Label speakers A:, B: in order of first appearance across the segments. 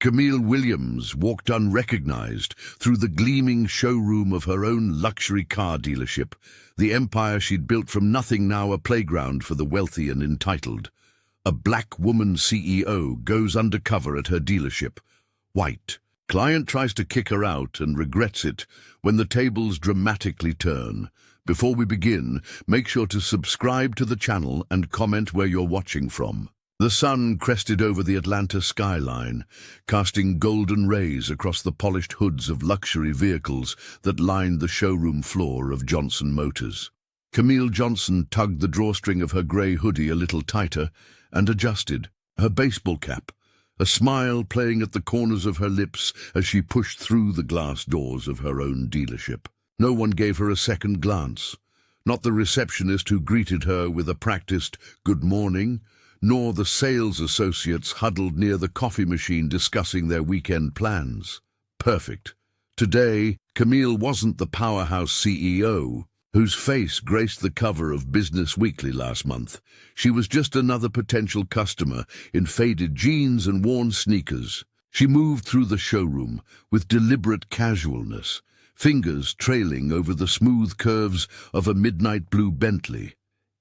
A: Camille Williams walked unrecognized through the gleaming showroom of her own luxury car dealership, the empire she'd built from nothing, now a playground for the wealthy and entitled. A black woman CEO goes undercover at her dealership. White. Client tries to kick her out and regrets it when the tables dramatically turn. Before we begin, make sure to subscribe to the channel and comment where you're watching from. The sun crested over the Atlanta skyline, casting golden rays across the polished hoods of luxury vehicles that lined the showroom floor of Johnson Motors. Camille Johnson tugged the drawstring of her grey hoodie a little tighter and adjusted her baseball cap, a smile playing at the corners of her lips as she pushed through the glass doors of her own dealership. No one gave her a second glance, not the receptionist who greeted her with a practiced "good morning," nor the sales associates huddled near the coffee machine discussing their weekend plans. Perfect. Today, Camille wasn't the powerhouse CEO whose face graced the cover of Business Weekly last month. She was just another potential customer in faded jeans and worn sneakers. She moved through the showroom with deliberate casualness, fingers trailing over the smooth curves of a midnight blue Bentley.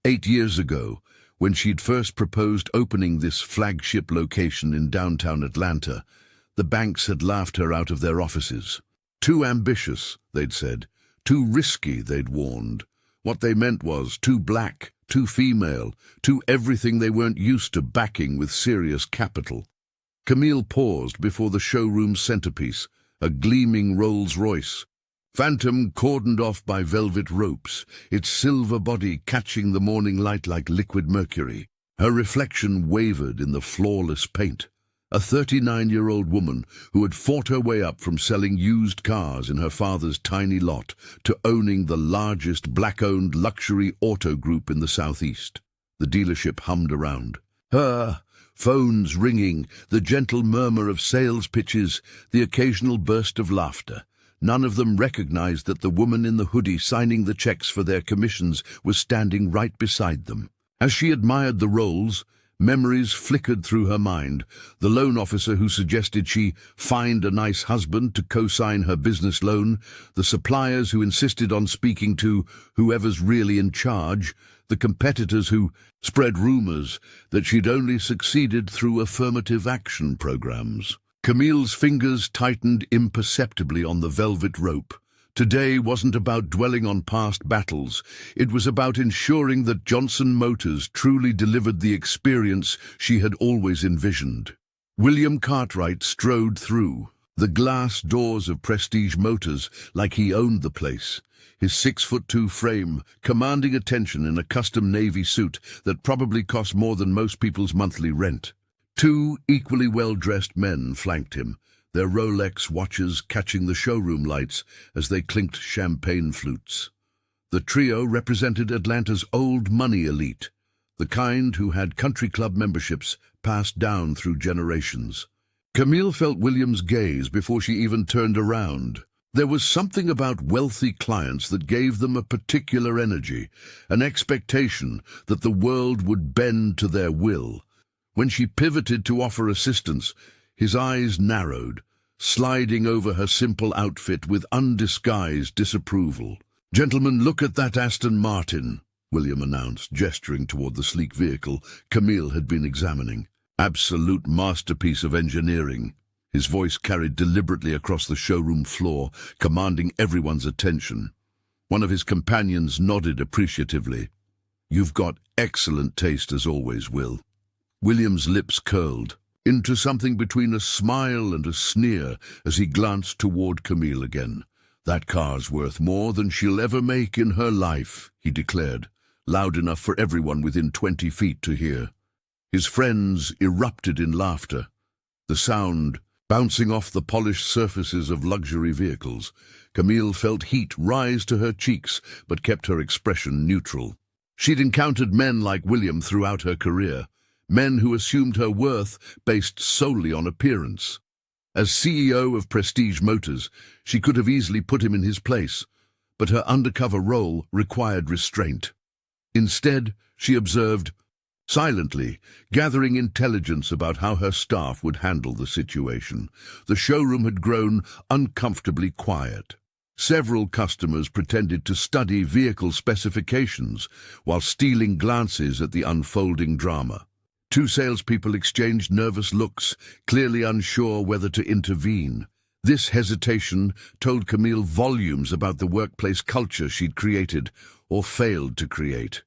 A: 8 years ago, when she'd first proposed opening this flagship location in downtown Atlanta, the banks had laughed her out of their offices. Too ambitious, they'd said. Too risky, they'd warned. What they meant was too black, too female, too everything they weren't used to backing with serious capital. Camille paused before the showroom's centerpiece, a gleaming Rolls-Royce. Phantom cordoned off by velvet ropes, its silver body catching the morning light like liquid mercury. Her reflection wavered in the flawless paint. A 39-year-old woman who had fought her way up from selling used cars in her father's tiny lot to owning the largest black-owned luxury auto group in the Southeast. The dealership hummed around. Phones ringing, the gentle murmur of sales pitches, the occasional burst of laughter. None of them recognized that the woman in the hoodie signing the checks for their commissions was standing right beside them. As she admired the rolls, memories flickered through her mind. The loan officer who suggested she find a nice husband to co-sign her business loan, the suppliers who insisted on speaking to whoever's really in charge, the competitors who spread rumors that she'd only succeeded through affirmative action programs. Camille's fingers tightened imperceptibly on the velvet rope. Today wasn't about dwelling on past battles. It was about ensuring that Johnson Motors truly delivered the experience she had always envisioned. William Cartwright strode through the glass doors of Prestige Motors like he owned the place, his 6'2" frame commanding attention in a custom navy suit that probably cost more than most people's monthly rent. 2 equally well-dressed men flanked him, their Rolex watches catching the showroom lights as they clinked champagne flutes. The trio represented Atlanta's old money elite, the kind who had country club memberships passed down through generations. Camille felt William's gaze before she even turned around. There was something about wealthy clients that gave them a particular energy, an expectation that the world would bend to their will. When she pivoted to offer assistance, his eyes narrowed, sliding over her simple outfit with undisguised disapproval. "Gentlemen, look at that Aston Martin," William announced, gesturing toward the sleek vehicle Camille had been examining. "Absolute masterpiece of engineering." His voice carried deliberately across the showroom floor, commanding everyone's attention. One of his companions nodded appreciatively. "You've got excellent taste as always, Will." William's lips curled into something between a smile and a sneer as he glanced toward Camille again. "That car's worth more than she'll ever make in her life," he declared, loud enough for everyone within 20 feet to hear. His friends erupted in laughter, the sound bouncing off the polished surfaces of luxury vehicles. Camille felt heat rise to her cheeks, but kept her expression neutral. She'd encountered men like William throughout her career, men who assumed her worth based solely on appearance. As CEO of Prestige Motors, she could have easily put him in his place, but her undercover role required restraint. Instead, she observed, Silently, gathering intelligence about how her staff would handle the situation, the showroom had grown uncomfortably quiet. Several customers pretended to study vehicle specifications while stealing glances at the unfolding drama. Two salespeople exchanged nervous looks, clearly unsure whether to intervene. This hesitation told Camille volumes about the workplace culture she'd created or failed to create.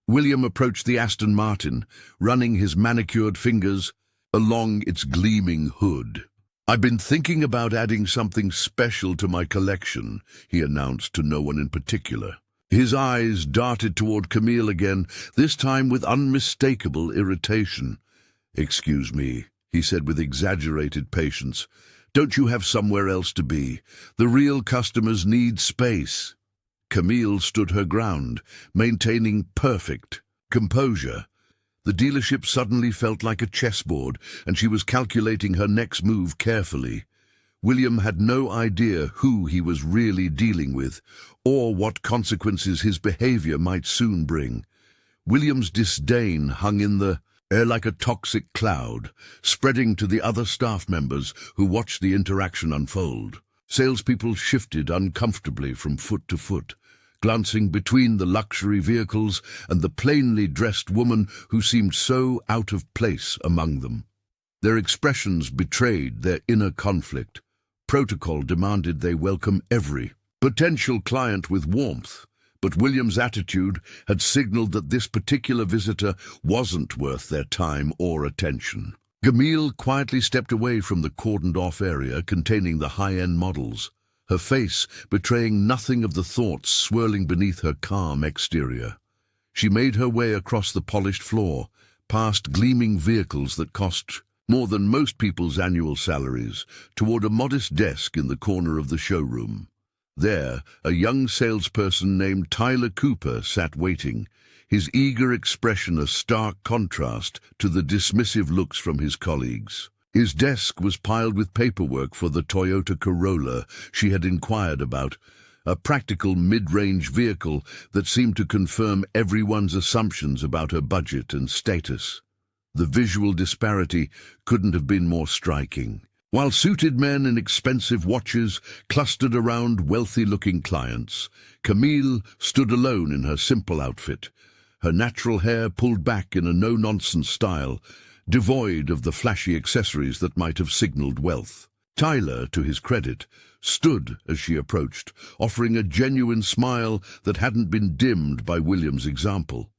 A: William approached the Aston Martin, running his manicured fingers along its gleaming hood. "I've been thinking about adding something special to my collection," he announced to no one in particular. His eyes darted toward Camille again, this time with unmistakable irritation. "Excuse me," he said with exaggerated patience. "Don't you have somewhere else to be? The real customers need space." Camille stood her ground, maintaining perfect composure. The dealership suddenly felt like a chessboard, and she was calculating her next move carefully. William had no idea who he was really dealing with, or what consequences his behavior might soon bring. William's disdain hung in the air like a toxic cloud, spreading to the other staff members who watched the interaction unfold. Salespeople shifted uncomfortably from foot to foot, glancing between the luxury vehicles and the plainly dressed woman who seemed so out of place among them. Their expressions betrayed their inner conflict. Protocol demanded they welcome every potential client with warmth, but William's attitude had signaled that this particular visitor wasn't worth their time or attention. Camille quietly stepped away from the cordoned-off area containing the high-end models, her face betraying nothing of the thoughts swirling beneath her calm exterior. She made her way across the polished floor, past gleaming vehicles that cost more than most people's annual salaries, toward a modest desk in the corner of the showroom. There, a young salesperson named Tyler Cooper sat waiting, his eager expression a stark contrast to the dismissive looks from his colleagues. His desk was piled with paperwork for the Toyota Corolla she had inquired about, a practical mid-range vehicle that seemed to confirm everyone's assumptions about her budget and status. The visual disparity couldn't have been more striking. While suited men in expensive watches clustered around wealthy-looking clients, Camille stood alone in her simple outfit, her natural hair pulled back in a no-nonsense style, devoid of the flashy accessories that might have signaled wealth. Tyler, to his credit, stood as she approached, offering a genuine smile that hadn't been dimmed by William's example.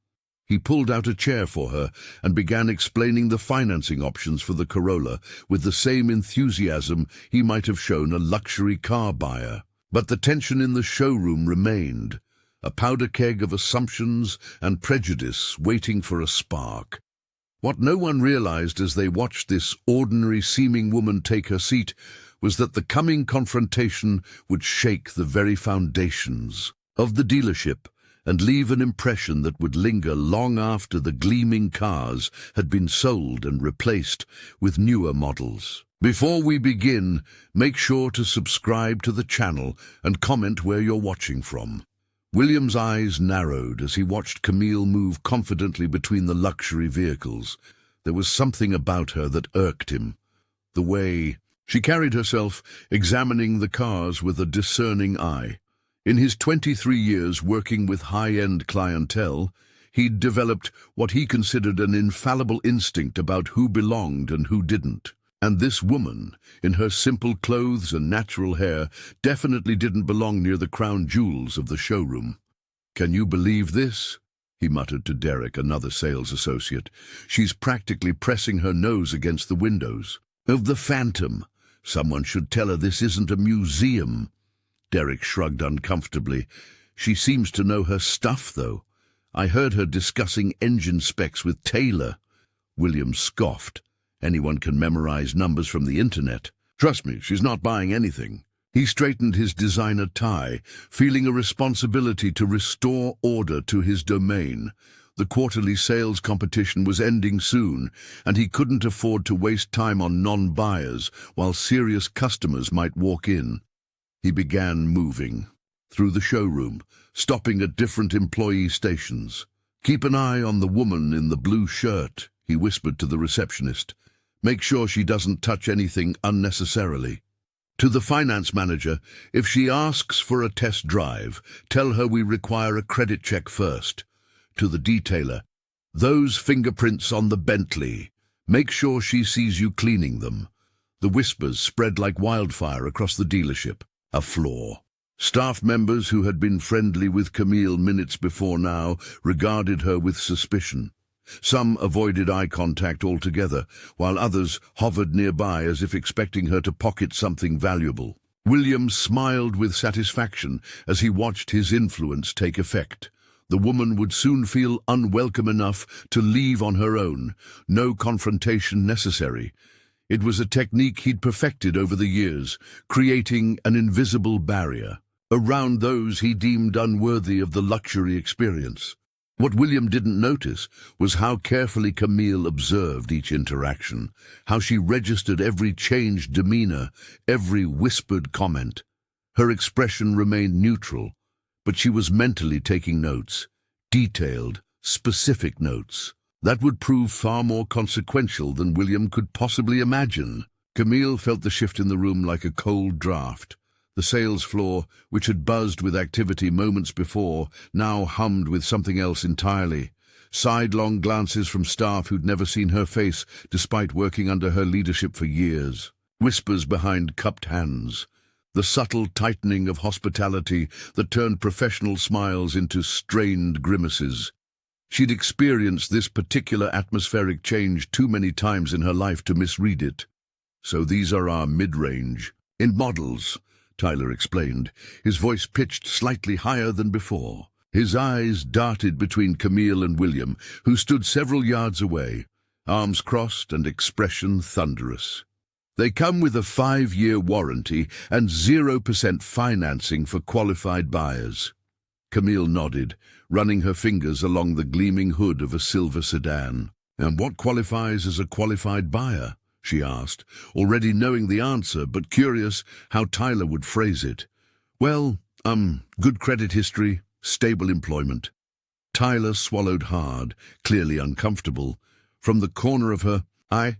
A: He pulled out a chair for her and began explaining the financing options for the Corolla with the same enthusiasm he might have shown a luxury car buyer. But the tension in the showroom remained, a powder keg of assumptions and prejudice waiting for a spark. What no one realized as they watched this ordinary-seeming woman take her seat was that the coming confrontation would shake the very foundations of the dealership and leave an impression that would linger long after the gleaming cars had been sold and replaced with newer models. Before we begin, make sure to subscribe to the channel and comment where you're watching from. William's eyes narrowed as he watched Camille move confidently between the luxury vehicles. There was something about her that irked him. The way she carried herself, examining the cars with a discerning eye. In his 23 years working with high-end clientele, he'd developed what he considered an infallible instinct about who belonged and who didn't. And this woman, in her simple clothes and natural hair, definitely didn't belong near the crown jewels of the showroom. "Can you believe this?" he muttered to Derek, another sales associate. "She's practically pressing her nose against the windows of the Phantom. Someone should tell her this isn't a museum." Derek shrugged uncomfortably. "She seems to know her stuff, though. I heard her discussing engine specs with Taylor." William scoffed. "Anyone can memorize numbers from the internet. Trust me, she's not buying anything." He straightened his designer tie, feeling a responsibility to restore order to his domain. The quarterly sales competition was ending soon, and he couldn't afford to waste time on non-buyers while serious customers might walk in. He began moving through the showroom, stopping at different employee stations. "Keep an eye on the woman in the blue shirt," he whispered to the receptionist. "Make sure she doesn't touch anything unnecessarily." To the finance manager, "If she asks for a test drive, tell her we require a credit check first." To the detailer, "Those fingerprints on the Bentley. Make sure she sees you cleaning them." The whispers spread like wildfire across the dealership. A flaw. Staff members who had been friendly with Camille minutes before now regarded her with suspicion. Some avoided eye contact altogether, while others hovered nearby as if expecting her to pocket something valuable. William smiled with satisfaction as he watched his influence take effect. The woman would soon feel unwelcome enough to leave on her own, no confrontation necessary. It was a technique he'd perfected over the years, creating an invisible barrier around those he deemed unworthy of the luxury experience. What William didn't notice was how carefully Camille observed each interaction, how she registered every changed demeanor, every whispered comment. Her expression remained neutral, but she was mentally taking notes, detailed, specific notes. That would prove far more consequential than William could possibly imagine. Camille felt the shift in the room like a cold draft. The sales floor, which had buzzed with activity moments before, now hummed with something else entirely. Sidelong glances from staff who'd never seen her face, despite working under her leadership for years. Whispers behind cupped hands. The subtle tightening of hospitality that turned professional smiles into strained grimaces. She'd experienced this particular atmospheric change too many times in her life to misread it. "So these are our mid-range. In models," Tyler explained, his voice pitched slightly higher than before. His eyes darted between Camille and William, who stood several yards away, arms crossed and expression thunderous. "They come with a 5-year warranty and 0% financing for qualified buyers." Camille nodded, running her fingers along the gleaming hood of a silver sedan. "And what qualifies as a qualified buyer?" she asked, already knowing the answer, but curious how Tyler would phrase it. "Well, good credit history, stable employment." Tyler swallowed hard, clearly uncomfortable. From the corner of her eye,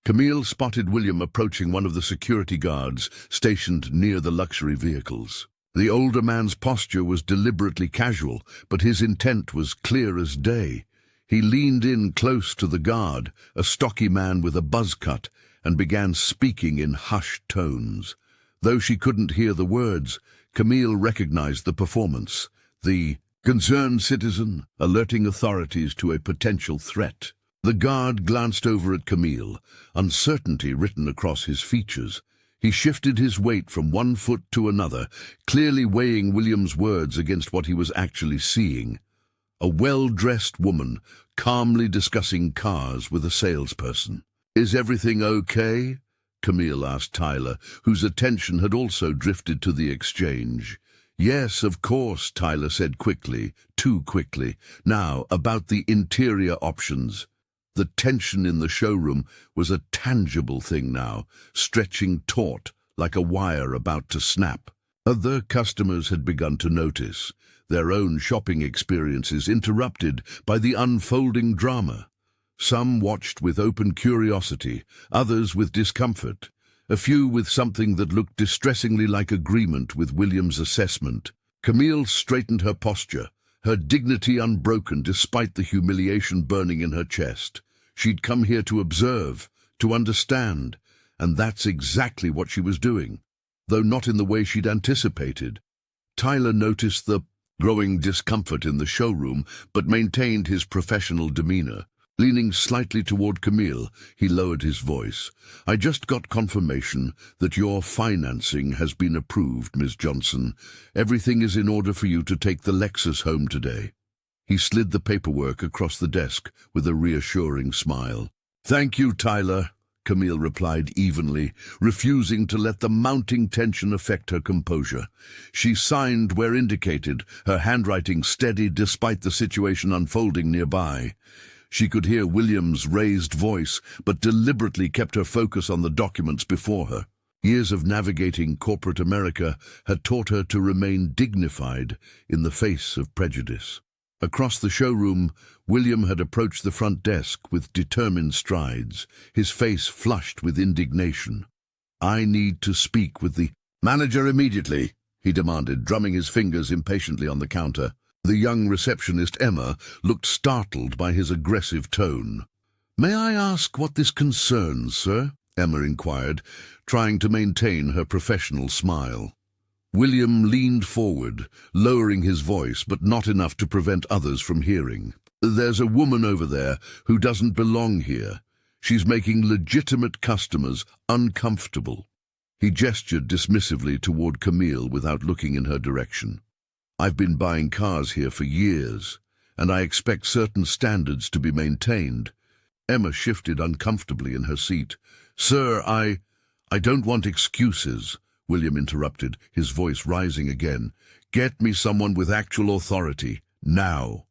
A: Camille spotted William approaching one of the security guards stationed near the luxury vehicles. The older man's posture was deliberately casual, but his intent was clear as day. He leaned in close to the guard, a stocky man with a buzz cut, and began speaking in hushed tones. Though she couldn't hear the words, Camille recognized the performance. The concerned citizen alerting authorities to a potential threat. The guard glanced over at Camille, uncertainty written across his features. He shifted his weight from one foot to another, clearly weighing William's words against what he was actually seeing. A well-dressed woman, calmly discussing cars with a salesperson. "Is everything okay?" Camille asked Tyler, whose attention had also drifted to the exchange. "Yes, of course," Tyler said quickly, too quickly. "Now, about the interior options." The tension in the showroom was a tangible thing now, stretching taut like a wire about to snap. Other customers had begun to notice, their own shopping experiences interrupted by the unfolding drama. Some watched with open curiosity, others with discomfort, a few with something that looked distressingly like agreement with William's assessment. Camille straightened her posture, her dignity unbroken despite the humiliation burning in her chest. She'd come here to observe, to understand, and that's exactly what she was doing, though not in the way she'd anticipated. Tyler noticed the growing discomfort in the showroom, but maintained his professional demeanor. Leaning slightly toward Camille, he lowered his voice. "I just got confirmation that your financing has been approved, Ms. Johnson. Everything is in order for you to take the Lexus home today." He slid the paperwork across the desk with a reassuring smile. "Thank you, Tyler," Camille replied evenly, refusing to let the mounting tension affect her composure. She signed where indicated, her handwriting steady despite the situation unfolding nearby. She could hear William's raised voice, but deliberately kept her focus on the documents before her. Years of navigating corporate America had taught her to remain dignified in the face of prejudice. Across the showroom, William had approached the front desk with determined strides, his face flushed with indignation. "I need to speak with the manager immediately," he demanded, drumming his fingers impatiently on the counter. The young receptionist, Emma, looked startled by his aggressive tone. "May I ask what this concerns, sir?" Emma inquired, trying to maintain her professional smile. William leaned forward, lowering his voice, but not enough to prevent others from hearing. "There's a woman over there who doesn't belong here. She's making legitimate customers uncomfortable." He gestured dismissively toward Camille without looking in her direction. "I've been buying cars here for years, and I expect certain standards to be maintained." Emma shifted uncomfortably in her seat. "Sir, I don't want excuses," William interrupted, his voice rising again. "Get me someone with actual authority, now."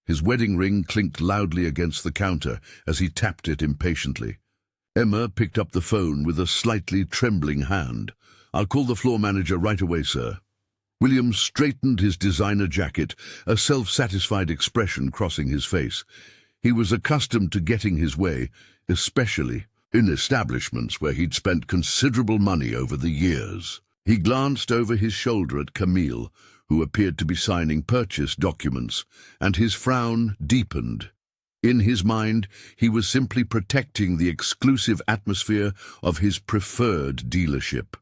A: His wedding ring clinked loudly against the counter as he tapped it impatiently. Emma picked up the phone with a slightly trembling hand. "I'll call the floor manager right away, sir." William straightened his designer jacket, a self-satisfied expression crossing his face. He was accustomed to getting his way, especially in establishments where he'd spent considerable money over the years. He glanced over his shoulder at Camille, who appeared to be signing purchase documents, and his frown deepened. In his mind, he was simply protecting the exclusive atmosphere of his preferred dealership.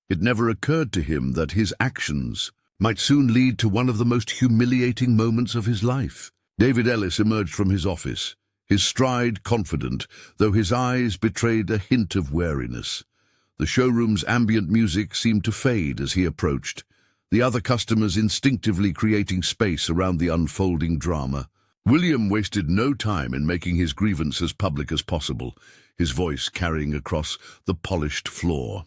A: It never occurred to him that his actions might soon lead to one of the most humiliating moments of his life. David Ellis emerged from his office, his stride confident, though his eyes betrayed a hint of wariness. The showroom's ambient music seemed to fade as he approached, the other customers instinctively creating space around the unfolding drama. William wasted no time in making his grievance as public as possible, his voice carrying across the polished floor.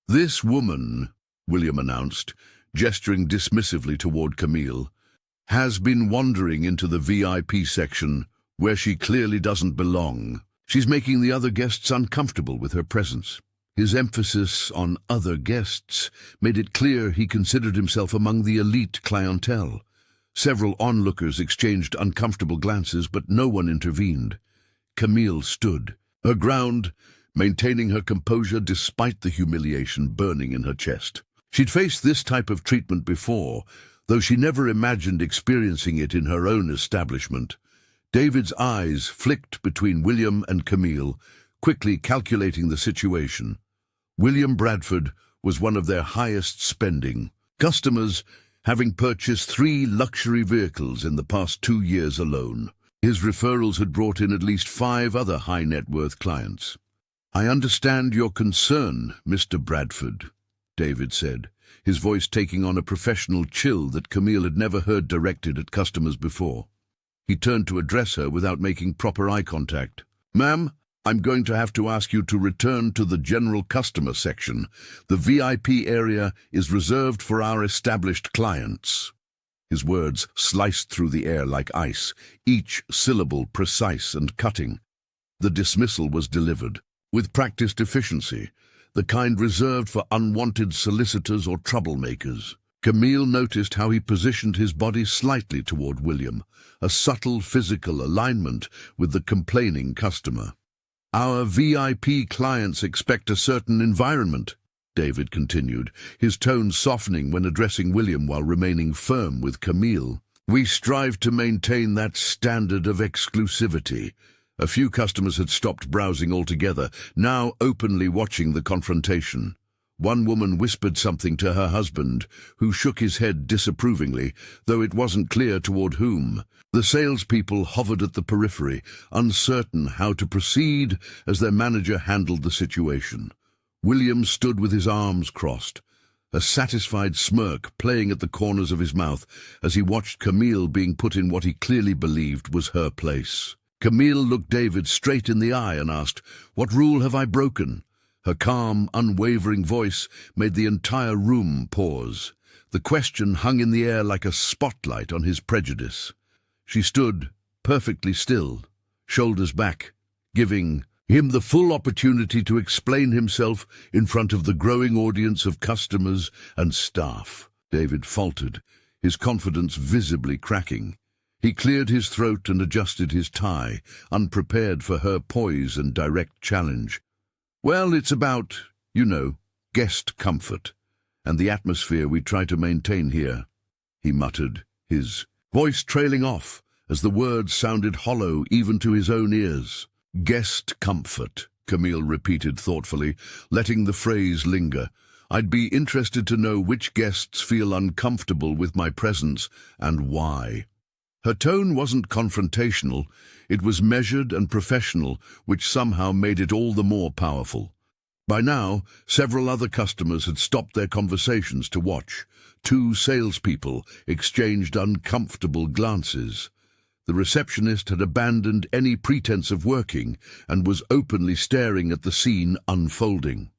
A: "This woman," William announced, gesturing dismissively toward Camille, "has been wandering into the VIP section where she clearly doesn't belong. She's making the other guests uncomfortable with her presence." His emphasis on other guests made it clear he considered himself among the elite clientele. Several onlookers exchanged uncomfortable glances, but no one intervened. Camille stood, her ground, maintaining her composure despite the humiliation burning in her chest. She'd faced this type of treatment before, though she never imagined experiencing it in her own establishment. David's eyes flicked between William and Camille, quickly calculating the situation. William Bradford was one of their highest spending customers, having purchased 3 luxury vehicles in the past 2 years alone. His referrals had brought in at least 5 other high-net-worth clients. "I understand your concern, Mr. Bradford," David said, his voice taking on a professional chill that Camille had never heard directed at customers before. He turned to address her without making proper eye contact. "Ma'am, I'm going to have to ask you to return to the general customer section. The VIP area is reserved for our established clients." His words sliced through the air like ice, each syllable precise and cutting. The dismissal was delivered, with practiced efficiency, the kind reserved for unwanted solicitors or troublemakers. Camille noticed how he positioned his body slightly toward William, a subtle physical alignment with the complaining customer. "Our VIP clients expect a certain environment," David continued, his tone softening when addressing William while remaining firm with Camille. "We strive to maintain that standard of exclusivity." A few customers had stopped browsing altogether, now openly watching the confrontation. One woman whispered something to her husband, who shook his head disapprovingly, though it wasn't clear toward whom. The salespeople hovered at the periphery, uncertain how to proceed as their manager handled the situation. William stood with his arms crossed, a satisfied smirk playing at the corners of his mouth as he watched Camille being put in what he clearly believed was her place. Camille looked David straight in the eye and asked, "What rule have I broken?" Her calm, unwavering voice made the entire room pause. The question hung in the air like a spotlight on his prejudice. She stood, perfectly still, shoulders back, giving him the full opportunity to explain himself in front of the growing audience of customers and staff. David faltered, his confidence visibly cracking. He cleared his throat and adjusted his tie, unprepared for her poise and direct challenge. Well, it's about, guest comfort, and the atmosphere we try to maintain here, he muttered, his voice trailing off as the words sounded hollow even to his own ears. Guest comfort, Camille repeated thoughtfully, letting the phrase linger. I'd be interested to know which guests feel uncomfortable with my presence and why. Her tone wasn't confrontational, it was measured and professional, which somehow made it all the more powerful. By now, several other customers had stopped their conversations to watch. 2 salespeople exchanged uncomfortable glances. The receptionist had abandoned any pretense of working and was openly staring at the scene unfolding.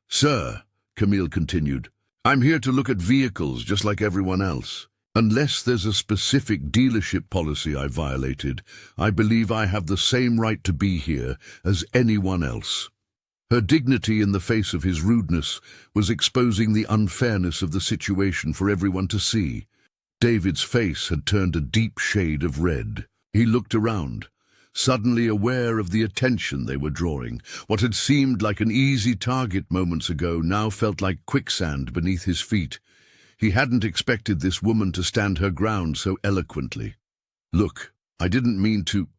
A: Sir, Camille continued, I'm here to look at vehicles just like everyone else. Unless there's a specific dealership policy I violated, I believe I have the same right to be here as anyone else. Her dignity in the face of his rudeness was exposing the unfairness of the situation for everyone to see. David's face had turned a deep shade of red. He looked around, suddenly aware of the attention they were drawing. What had seemed like an easy target moments ago now felt like quicksand beneath his feet. He hadn't expected this woman to stand her ground so eloquently. Look, I didn't mean to,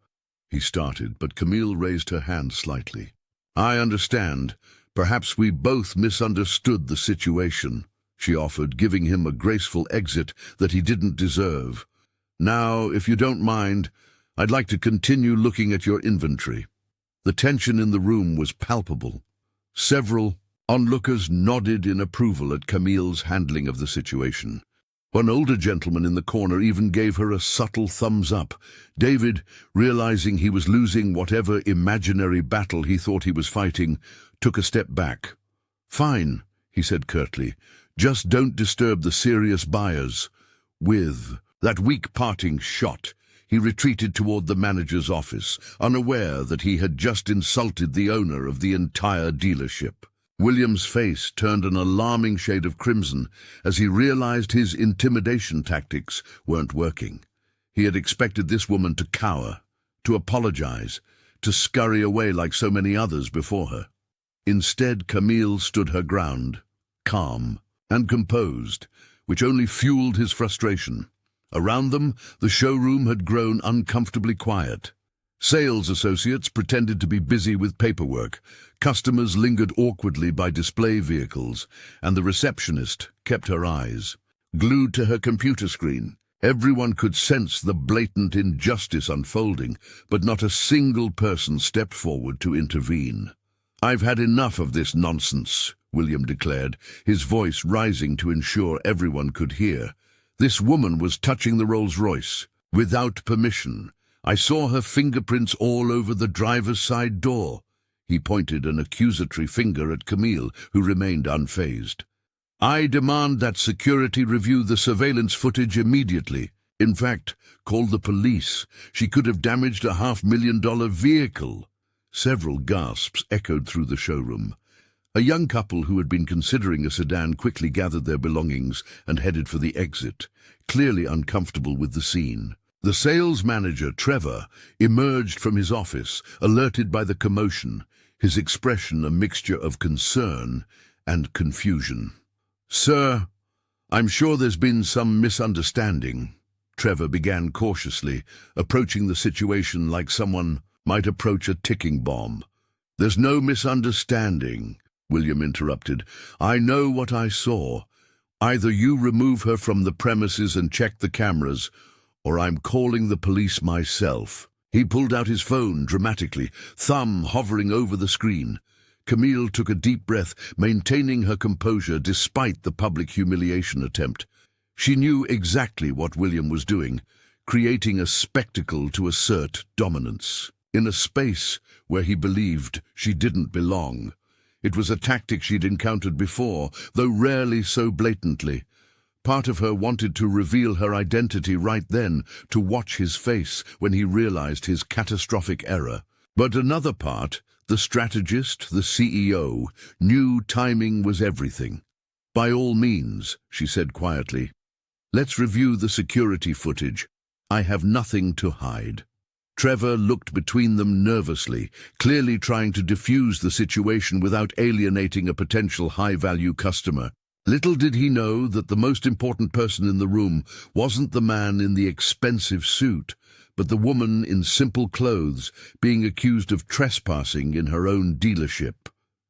A: he started, but Camille raised her hand slightly. I understand. Perhaps we both misunderstood the situation, she offered, giving him a graceful exit that he didn't deserve. Now, if you don't mind, I'd like to continue looking at your inventory. The tension in the room was palpable. Several onlookers nodded in approval at Camille's handling of the situation. One older gentleman in the corner even gave her a subtle thumbs up. David, realizing he was losing whatever imaginary battle he thought he was fighting, took a step back. Fine, he said curtly. Just don't disturb the serious buyers. With that weak parting shot, he retreated toward the manager's office, unaware that he had just insulted the owner of the entire dealership. William's face turned an alarming shade of crimson as he realized his intimidation tactics weren't working. He had expected this woman to cower, to apologize, to scurry away like so many others before her. Instead, Camille stood her ground, calm and composed, which only fueled his frustration. Around them, the showroom had grown uncomfortably quiet. Sales associates pretended to be busy with paperwork, customers lingered awkwardly by display vehicles, and the receptionist kept her eyes glued to her computer screen. Everyone could sense the blatant injustice unfolding, but not a single person stepped forward to intervene. I've had enough of this nonsense, William declared, his voice rising to ensure everyone could hear. This woman was touching the Rolls-Royce without permission. I saw her fingerprints all over the driver's side door. He pointed an accusatory finger at Camille, who remained unfazed. I demand that security review the surveillance footage immediately. In fact, call the police. She could have damaged a $500,000 vehicle. Several gasps echoed through the showroom. A young couple who had been considering a sedan quickly gathered their belongings and headed for the exit, clearly uncomfortable with the scene. The sales manager, Trevor, emerged from his office, alerted by the commotion, his expression a mixture of concern and confusion. Sir, I'm sure there's been some misunderstanding. Trevor began cautiously, approaching the situation like someone might approach a ticking bomb. There's no misunderstanding, William interrupted. I know what I saw. Either you remove her from the premises and check the cameras, or I'm calling the police myself. He pulled out his phone dramatically, thumb hovering over the screen. Camille took a deep breath, maintaining her composure despite the public humiliation attempt. She knew exactly what William was doing, creating a spectacle to assert dominance, in a space where he believed she didn't belong. It was a tactic she'd encountered before, though rarely so blatantly. Part of her wanted to reveal her identity right then, to watch his face when he realized his catastrophic error. But another part, the strategist, the CEO, knew timing was everything. By all means, she said quietly. Let's review the security footage. I have nothing to hide. Trevor looked between them nervously, clearly trying to diffuse the situation without alienating a potential high-value customer. Little did he know that the most important person in the room wasn't the man in the expensive suit, but the woman in simple clothes being accused of trespassing in her own dealership.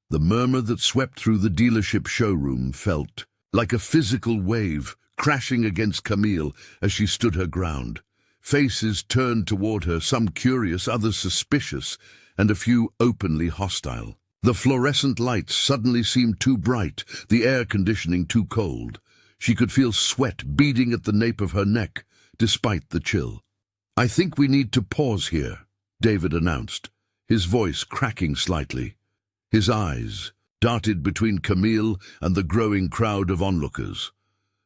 A: The murmur that swept through the dealership showroom felt like a physical wave crashing against Camille as she stood her ground. Faces turned toward her, some curious, others suspicious, and a few openly hostile. The fluorescent lights suddenly seemed too bright, the air conditioning too cold. She could feel sweat beading at the nape of her neck, despite the chill. "I think we need to pause here," David announced, his voice cracking slightly. His eyes darted between Camille and the growing crowd of onlookers.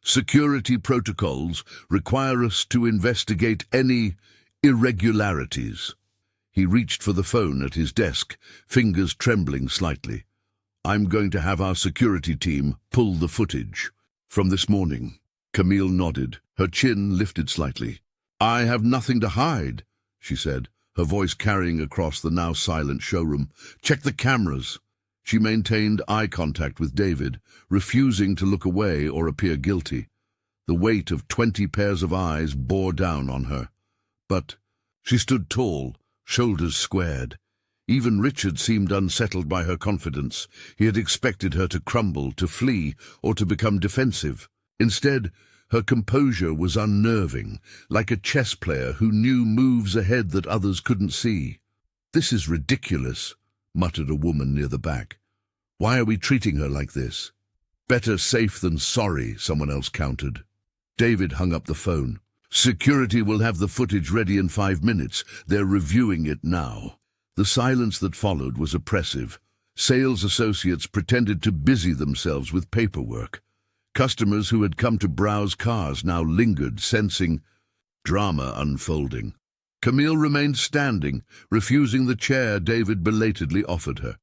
A: "Security protocols require us to investigate any irregularities." He reached for the phone at his desk, fingers trembling slightly. "I'm going to have our security team pull the footage from this morning." Camille nodded, her chin lifted slightly. "I have nothing to hide," she said, her voice carrying across the now silent showroom. "Check the cameras." She maintained eye contact with David, refusing to look away or appear guilty. The weight of 20 pairs of eyes bore down on her. But she stood tall, shoulders squared. Even Richard seemed unsettled by her confidence. He had expected her to crumble, to flee, or to become defensive. Instead, her composure was unnerving, like a chess player who knew moves ahead that others couldn't see. "This is ridiculous," muttered a woman near the back. "Why are we treating her like this?" "Better safe than sorry," someone else countered. David hung up the phone. "Security will have the footage ready in 5 minutes. They're reviewing it now." The silence that followed was oppressive. Sales associates pretended to busy themselves with paperwork. Customers who had come to browse cars now lingered, sensing drama unfolding. Camille remained standing, refusing the chair David belatedly offered her.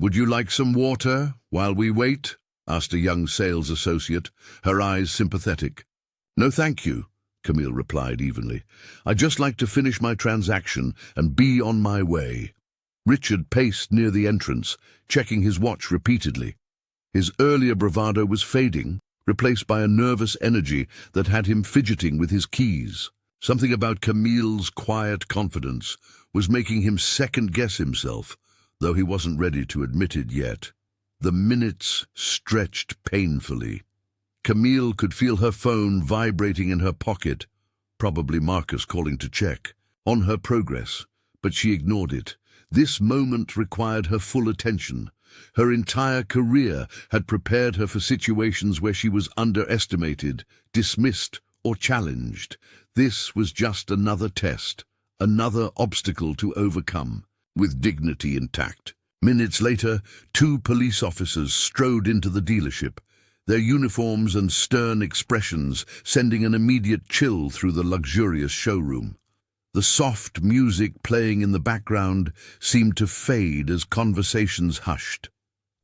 A: "Would you like some water while we wait?" asked a young sales associate, her eyes sympathetic. "No, thank you," Camille replied evenly. "I'd just like to finish my transaction and be on my way." Richard paced near the entrance, checking his watch repeatedly. His earlier bravado was fading, replaced by a nervous energy that had him fidgeting with his keys. Something about Camille's quiet confidence was making him second-guess himself, though he wasn't ready to admit it yet. The minutes stretched painfully. Camille could feel her phone vibrating in her pocket, probably Marcus calling to check on her progress, but she ignored it. This moment required her full attention. Her entire career had prepared her for situations where she was underestimated, dismissed, or challenged. This was just another test, another obstacle to overcome, with dignity intact. Minutes later, 2 police officers strode into the dealership, their uniforms and stern expressions sending an immediate chill through the luxurious showroom. The soft music playing in the background seemed to fade as conversations hushed.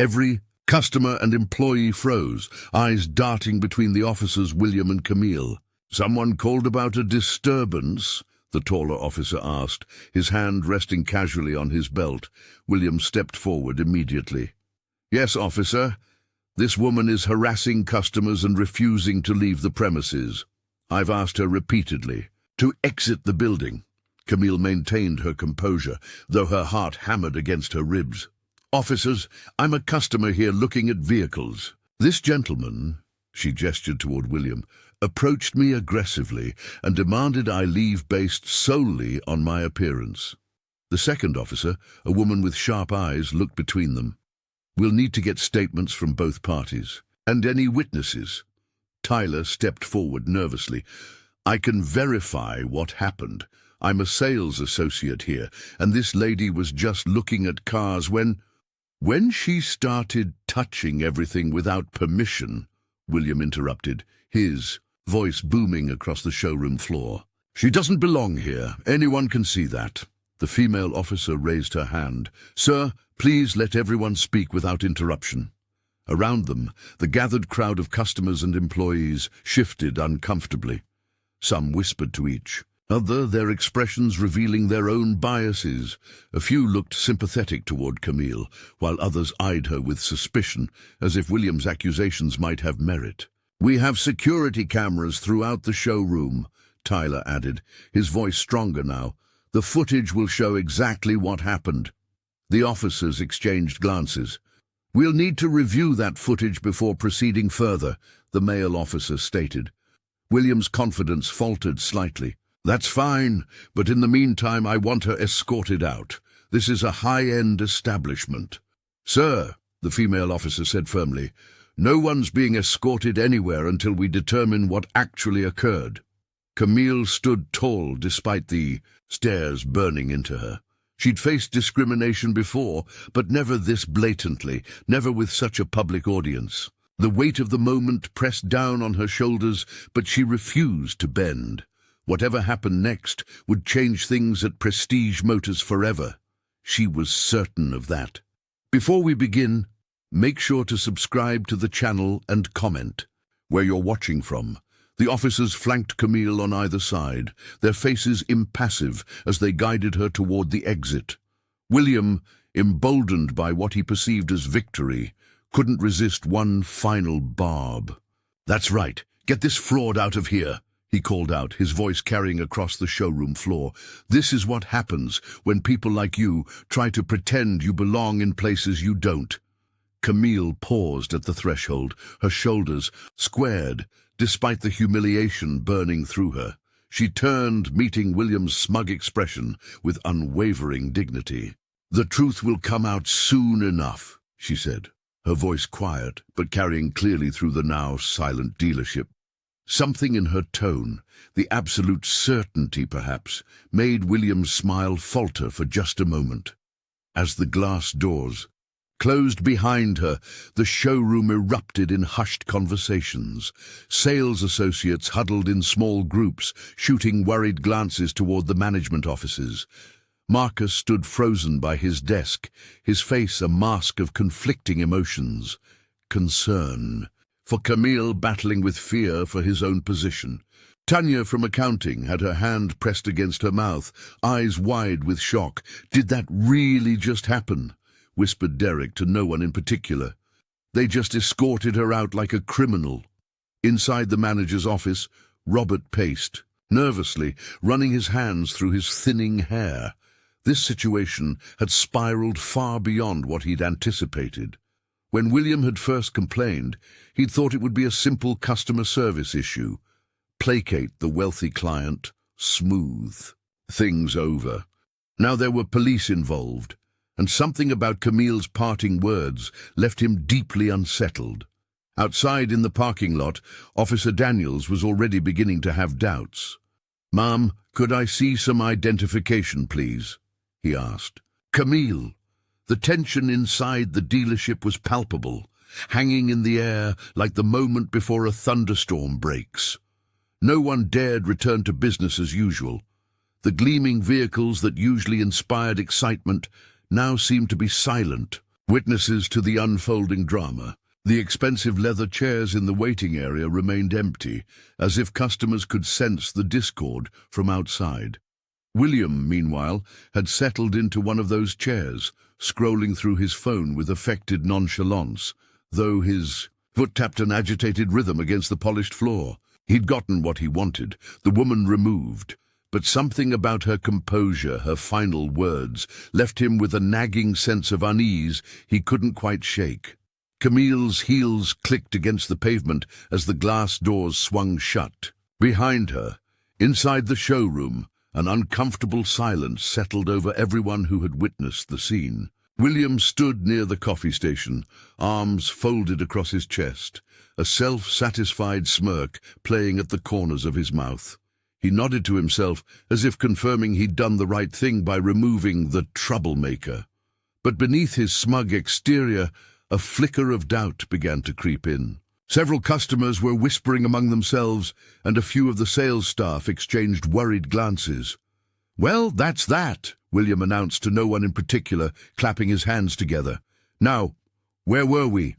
A: Every customer and employee froze, eyes darting between the officers William and Camille. "Someone called about a disturbance?" the taller officer asked, his hand resting casually on his belt. William stepped forward immediately. "Yes, officer. This woman is harassing customers and refusing to leave the premises. I've asked her repeatedly to exit the building." Camille maintained her composure, though her heart hammered against her ribs. "Officers, I'm a customer here looking at vehicles. This gentleman," she gestured toward William, "approached me aggressively and demanded I leave based solely on my appearance." The second officer, a woman with sharp eyes, looked between them. "We'll need to get statements from both parties. And any witnesses." Tyler stepped forward nervously. "I can verify what happened. I'm a sales associate here, and this lady was just looking at cars when she started touching everything without permission," William interrupted, his voice booming across the showroom floor. "She doesn't belong here. Anyone can see that." The female officer raised her hand. "Sir, please let everyone speak without interruption." Around them, the gathered crowd of customers and employees shifted uncomfortably. Some whispered to each, Other, their expressions revealing their own biases. A few looked sympathetic toward Camille, while others eyed her with suspicion, as if William's accusations might have merit. "We have security cameras throughout the showroom," Tyler added, his voice stronger now. "The footage will show exactly what happened." The officers exchanged glances. "We'll need to review that footage before proceeding further," the male officer stated. William's confidence faltered slightly. "That's fine, but in the meantime I want her escorted out. This is a high-end establishment." "Sir," the female officer said firmly, "no one's being escorted anywhere until we determine what actually occurred." Camille stood tall despite the stares burning into her. She'd faced discrimination before, but never this blatantly, never with such a public audience. The weight of the moment pressed down on her shoulders, but she refused to bend. Whatever happened next would change things at Prestige Motors forever. She was certain of that. Before we begin, make sure to subscribe to the channel and comment where you're watching from. The officers flanked Camille on either side, their faces impassive as they guided her toward the exit. William, emboldened by what he perceived as victory, couldn't resist one final barb. "That's right, get this fraud out of here," he called out, his voice carrying across the showroom floor. "This is what happens when people like you try to pretend you belong in places you don't." Camille paused at the threshold, her shoulders squared, despite the humiliation burning through her. She turned, meeting William's smug expression with unwavering dignity. "The truth will come out soon enough," she said, her voice quiet, but carrying clearly through the now silent dealership. Something in her tone, the absolute certainty perhaps, made William's smile falter for just a moment. As the glass doors closed behind her, the showroom erupted in hushed conversations. Sales associates huddled in small groups, shooting worried glances toward the management offices. Marcus stood frozen by his desk, his face a mask of conflicting emotions. Concern for Camille, battling with fear for his own position. Tanya from accounting had her hand pressed against her mouth, eyes wide with shock. "Did that really just happen?" whispered Derek to no one in particular. "They just escorted her out like a criminal." Inside the manager's office, Robert paced, nervously, running his hands through his thinning hair. This situation had spiraled far beyond what he'd anticipated. When William had first complained, he'd thought it would be a simple customer service issue. Placate the wealthy client, smooth things over. Now there were police involved, and something about Camille's parting words left him deeply unsettled. Outside in the parking lot, Officer Daniels was already beginning to have doubts. "Ma'am, could I see some identification, please?" he asked. "Camille." The tension inside the dealership was palpable, hanging in the air like the moment before a thunderstorm breaks. No one dared return to business as usual. The gleaming vehicles that usually inspired excitement now seemed to be silent, witnesses to the unfolding drama. The expensive leather chairs in the waiting area remained empty, as if customers could sense the discord from outside. William, meanwhile, had settled into one of those chairs, scrolling through his phone with affected nonchalance, though his foot tapped an agitated rhythm against the polished floor. He'd gotten what he wanted, the woman removed, but something about her composure, her final words, left him with a nagging sense of unease he couldn't quite shake. Camille's heels clicked against the pavement as the glass doors swung shut. Behind her, inside the showroom, an uncomfortable silence settled over everyone who had witnessed the scene. William stood near the coffee station, arms folded across his chest, a self-satisfied smirk playing at the corners of his mouth. He nodded to himself as if confirming he'd done the right thing by removing the troublemaker. But beneath his smug exterior, a flicker of doubt began to creep in. Several customers were whispering among themselves, and a few of the sales staff exchanged worried glances. "Well, that's that," William announced to no one in particular, clapping his hands together. "Now, where were we?"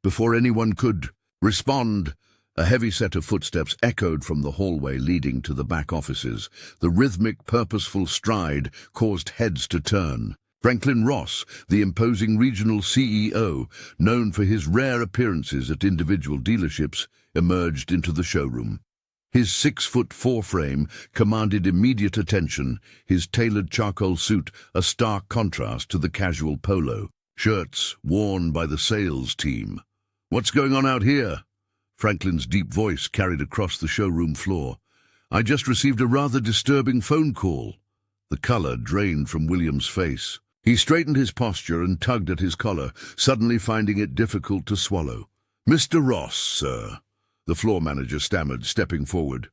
A: Before anyone could respond, A heavy set of footsteps echoed from the hallway leading to the back offices. The rhythmic, purposeful stride caused heads to turn. Franklin Ross, the imposing regional CEO, known for his rare appearances at individual dealerships, emerged into the showroom. His 6'4" frame commanded immediate attention, his tailored charcoal suit a stark contrast to the casual polo shirts worn by the sales team. "What's going on out here?" Franklin's deep voice carried across the showroom floor. "I just received a rather disturbing phone call." The color drained from William's face. He straightened his posture and tugged at his collar, suddenly finding it difficult to swallow. "Mr. Ross, sir," the floor manager stammered, stepping forward.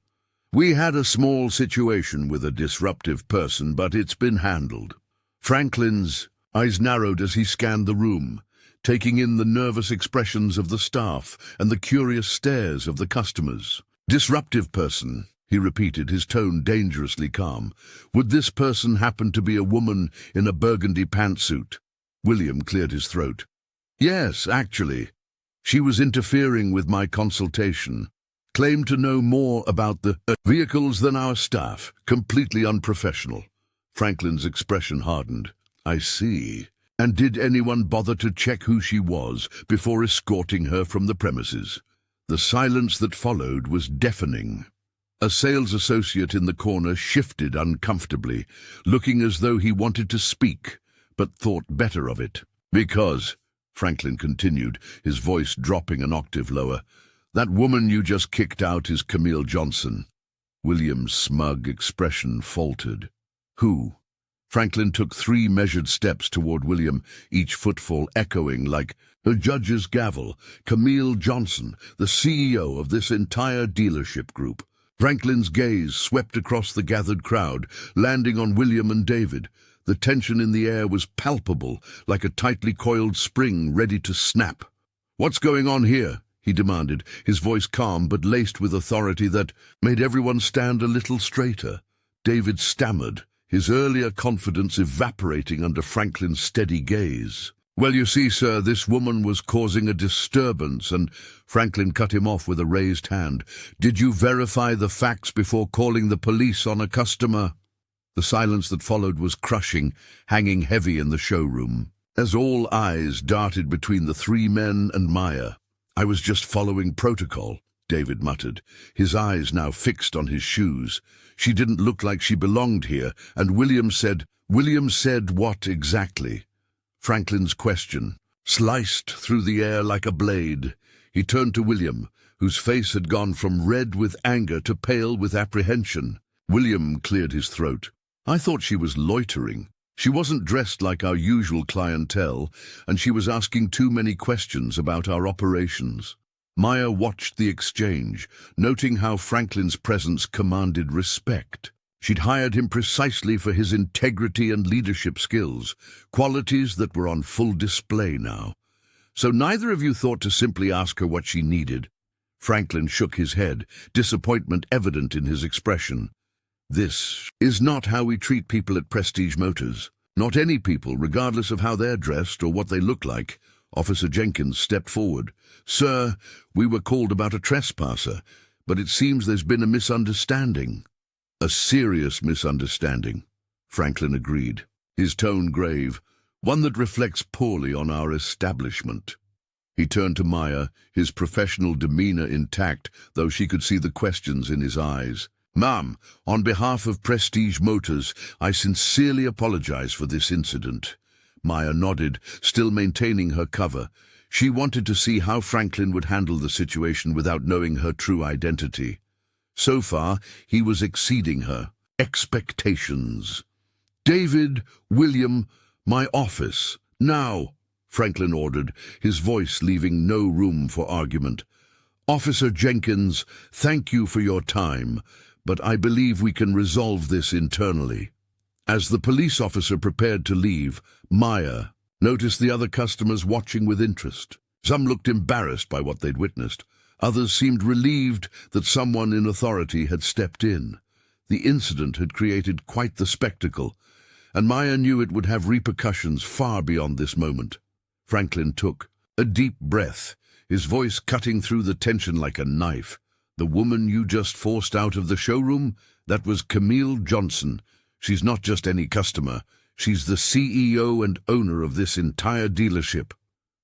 A: "We had a small situation with a disruptive person, but it's been handled." Franklin's eyes narrowed as he scanned the room, taking in the nervous expressions of the staff and the curious stares of the customers. "Disruptive person," he repeated, his tone dangerously calm. "Would this person happen to be a woman in a burgundy pantsuit?" William cleared his throat. "Yes, actually. She was interfering with my consultation. Claimed to know more about the vehicles than our staff. Completely unprofessional." Franklin's expression hardened. "I see. And did anyone bother to check who she was before escorting her from the premises?" The silence that followed was deafening. A sales associate in the corner shifted uncomfortably, looking as though he wanted to speak, but thought better of it. "Because," Franklin continued, his voice dropping an octave lower, "that woman you just kicked out is Camille Johnson." William's smug expression faltered. "Who?" Franklin took 3 measured steps toward William, each footfall echoing like a judge's gavel. "Camille Johnson, the CEO of this entire dealership group." Franklin's gaze swept across the gathered crowd, landing on William and David. The tension in the air was palpable, like a tightly coiled spring ready to snap. "What's going on here?" he demanded, his voice calm but laced with authority that made everyone stand a little straighter. David stammered, his earlier confidence evaporating under Franklin's steady gaze. "Well, you see, sir, this woman was causing a disturbance and—" Franklin cut him off with a raised hand. "Did you verify the facts before calling the police on a customer?" The silence that followed was crushing, hanging heavy in the showroom, as all eyes darted between the 3 men and Maya. "I was just following protocol," David muttered, his eyes now fixed on his shoes. "She didn't look like she belonged here, and William said what exactly?" Franklin's question sliced through the air like a blade. He turned to William, whose face had gone from red with anger to pale with apprehension. William cleared his throat. "I thought she was loitering. She wasn't dressed like our usual clientele, and she was asking too many questions about our operations." Maya watched the exchange, noting how Franklin's presence commanded respect. She'd hired him precisely for his integrity and leadership skills, qualities that were on full display now. "So neither of you thought to simply ask her what she needed?" Franklin shook his head, disappointment evident in his expression. "This is not how we treat people at Prestige Motors. Not any people, regardless of how they're dressed or what they look like." Officer Jenkins stepped forward. "Sir, we were called about a trespasser, but it seems there's been a misunderstanding." "A serious misunderstanding," Franklin agreed, his tone grave, "one that reflects poorly on our establishment." He turned to Maya, his professional demeanor intact, though she could see the questions in his eyes. "Ma'am, on behalf of Prestige Motors, I sincerely apologize for this incident." Maya nodded, still maintaining her cover. She wanted to see how Franklin would handle the situation without knowing her true identity. So far, he was exceeding her expectations. "David, William, my office, now," Franklin ordered, his voice leaving no room for argument. "Officer Jenkins, thank you for your time, but I believe we can resolve this internally." As the police officer prepared to leave, Maya noticed the other customers watching with interest. Some looked embarrassed by what they'd witnessed. Others seemed relieved that someone in authority had stepped in. The incident had created quite the spectacle, and Maya knew it would have repercussions far beyond this moment. Franklin took a deep breath, his voice cutting through the tension like a knife. "The woman you just forced out of the showroom? That was Camille Johnson. She's not just any customer. She's the CEO and owner of this entire dealership."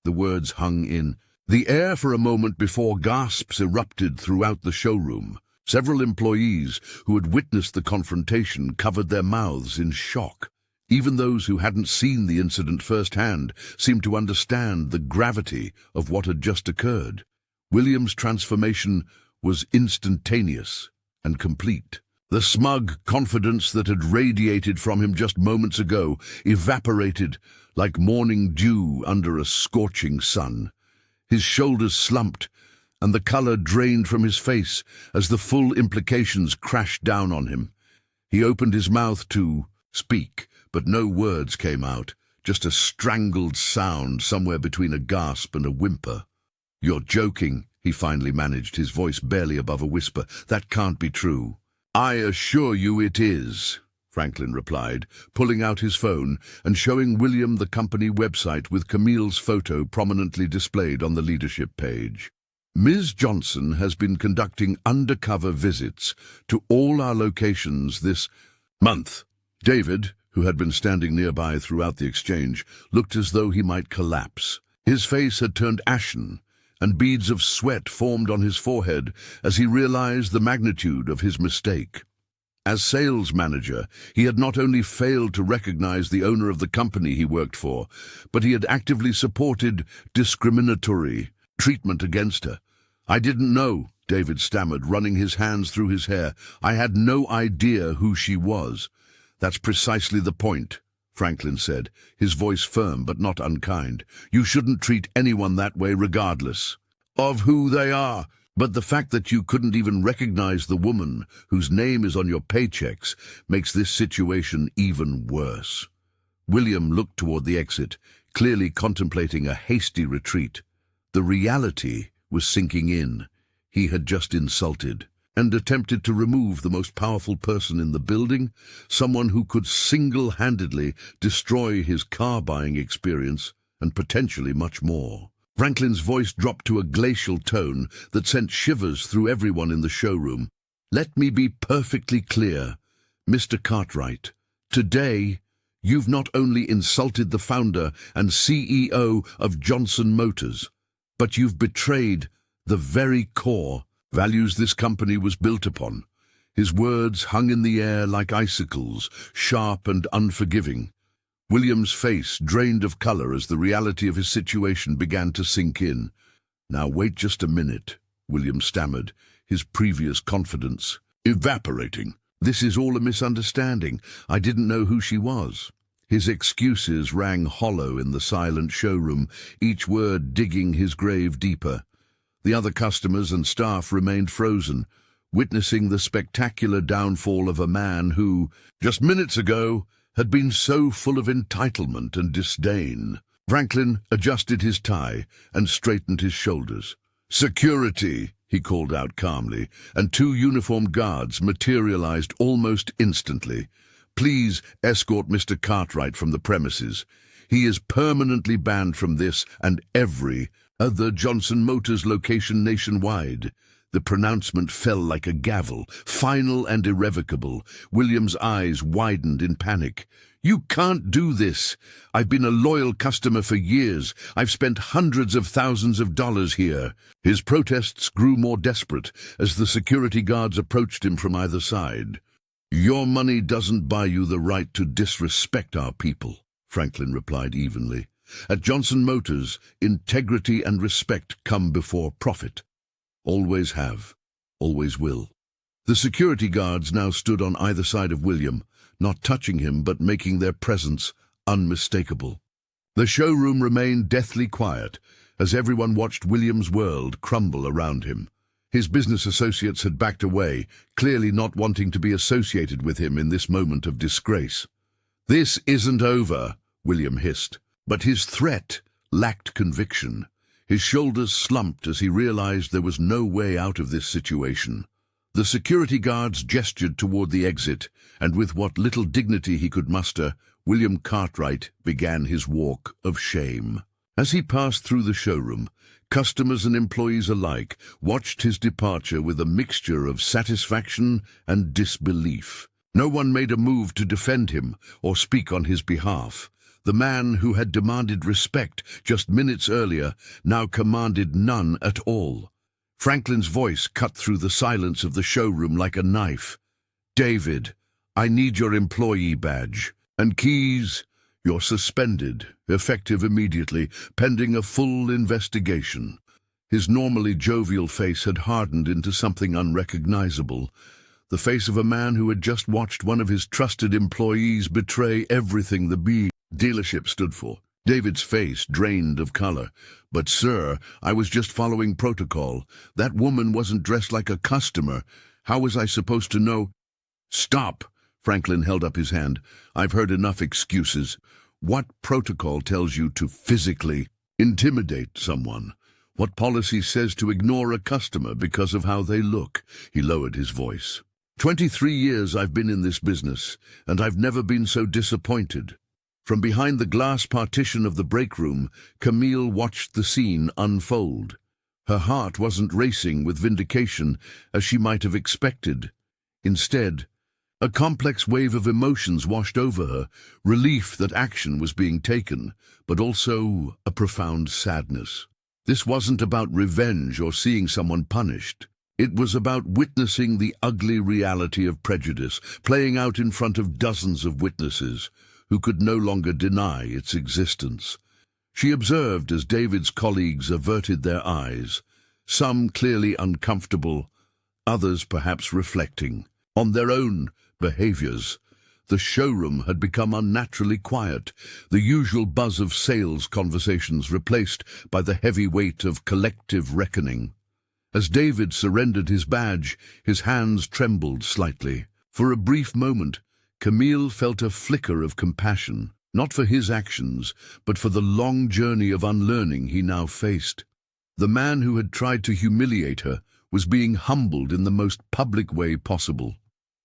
A: The words hung in the air for a moment before gasps erupted throughout the showroom. Several employees who had witnessed the confrontation covered their mouths in shock. Even those who hadn't seen the incident firsthand seemed to understand the gravity of what had just occurred. William's transformation was instantaneous and complete. The smug confidence that had radiated from him just moments ago evaporated like morning dew under a scorching sun. His shoulders slumped, and the color drained from his face as the full implications crashed down on him. He opened his mouth to speak, but no words came out, just a strangled sound somewhere between a gasp and a whimper. "You're joking," he finally managed, his voice barely above a whisper. "That can't be true." "I assure you it is," Franklin replied, pulling out his phone and showing William the company website with Camille's photo prominently displayed on the leadership page. "Ms. Johnson has been conducting undercover visits to all our locations this month." David, who had been standing nearby throughout the exchange, looked as though he might collapse. His face had turned ashen, and beads of sweat formed on his forehead as he realized the magnitude of his mistake. As sales manager, he had not only failed to recognize the owner of the company he worked for, but he had actively supported discriminatory treatment against her. "I didn't know," David stammered, running his hands through his hair. "I had no idea who she was." "That's precisely the point," Franklin said, his voice firm but not unkind. "You shouldn't treat anyone that way regardless of who they are. But the fact that you couldn't even recognize the woman whose name is on your paychecks makes this situation even worse." William looked toward the exit, clearly contemplating a hasty retreat. The reality was sinking in. He had just insulted and attempted to remove the most powerful person in the building, someone who could single-handedly destroy his car-buying experience and potentially much more. Franklin's voice dropped to a glacial tone that sent shivers through everyone in the showroom. "Let me be perfectly clear, Mr. Cartwright. Today, you've not only insulted the founder and CEO of Johnson Motors, but you've betrayed the very core values this company was built upon." His words hung in the air like icicles, sharp and unforgiving. William's face drained of color as the reality of his situation began to sink in. "Now wait just a minute," William stammered, his previous confidence evaporating. "This is all a misunderstanding. I didn't know who she was." His excuses rang hollow in the silent showroom, each word digging his grave deeper. The other customers and staff remained frozen, witnessing the spectacular downfall of a man who, just minutes ago, had been so full of entitlement and disdain. Franklin adjusted his tie and straightened his shoulders. "Security," he called out calmly, and two uniformed guards materialized almost instantly. "Please escort Mr. Cartwright from the premises. He is permanently banned from this and every other Johnson Motors location nationwide." The pronouncement fell like a gavel, final and irrevocable. William's eyes widened in panic. "You can't do this. I've been a loyal customer for years. I've spent hundreds of thousands of dollars here." His protests grew more desperate as the security guards approached him from either side. "Your money doesn't buy you the right to disrespect our people," Franklin replied evenly. "At Johnson Motors, integrity and respect come before profit. Always have, always will." The security guards now stood on either side of William, not touching him but making their presence unmistakable. The showroom remained deathly quiet as everyone watched William's world crumble around him. His business associates had backed away, clearly not wanting to be associated with him in this moment of disgrace. "This isn't over," William hissed, but his threat lacked conviction. His shoulders slumped as he realized there was no way out of this situation. The security guards gestured toward the exit, and with what little dignity he could muster, William Cartwright began his walk of shame. As he passed through the showroom, customers and employees alike watched his departure with a mixture of satisfaction and disbelief. No one made a move to defend him or speak on his behalf. The man who had demanded respect just minutes earlier now commanded none at all. Franklin's voice cut through the silence of the showroom like a knife. "David, I need your employee badge. And keys. You're suspended, effective immediately, pending a full investigation." His normally jovial face had hardened into something unrecognizable. The face of a man who had just watched one of his trusted employees betray everything the dealership stood for. David's face drained of color. "But sir, I was just following protocol. That woman wasn't dressed like a customer. How was I supposed to know?" "Stop!" Franklin held up his hand. "I've heard enough excuses. What protocol tells you to physically intimidate someone? What policy says to ignore a customer because of how they look?" He lowered his voice. 23 years I've been in this business, and I've never been so disappointed." From behind the glass partition of the break room, Camille watched the scene unfold. Her heart wasn't racing with vindication as she might have expected. Instead, a complex wave of emotions washed over her, relief that action was being taken, but also a profound sadness. This wasn't about revenge or seeing someone punished. It was about witnessing the ugly reality of prejudice playing out in front of dozens of witnesses who could no longer deny its existence. She observed as David's colleagues averted their eyes, some clearly uncomfortable, others perhaps reflecting on their own behaviors. The showroom had become unnaturally quiet, the usual buzz of sales conversations replaced by the heavy weight of collective reckoning. As David surrendered his badge, his hands trembled slightly. For a brief moment, Camille felt a flicker of compassion, not for his actions, but for the long journey of unlearning he now faced. The man who had tried to humiliate her was being humbled in the most public way possible.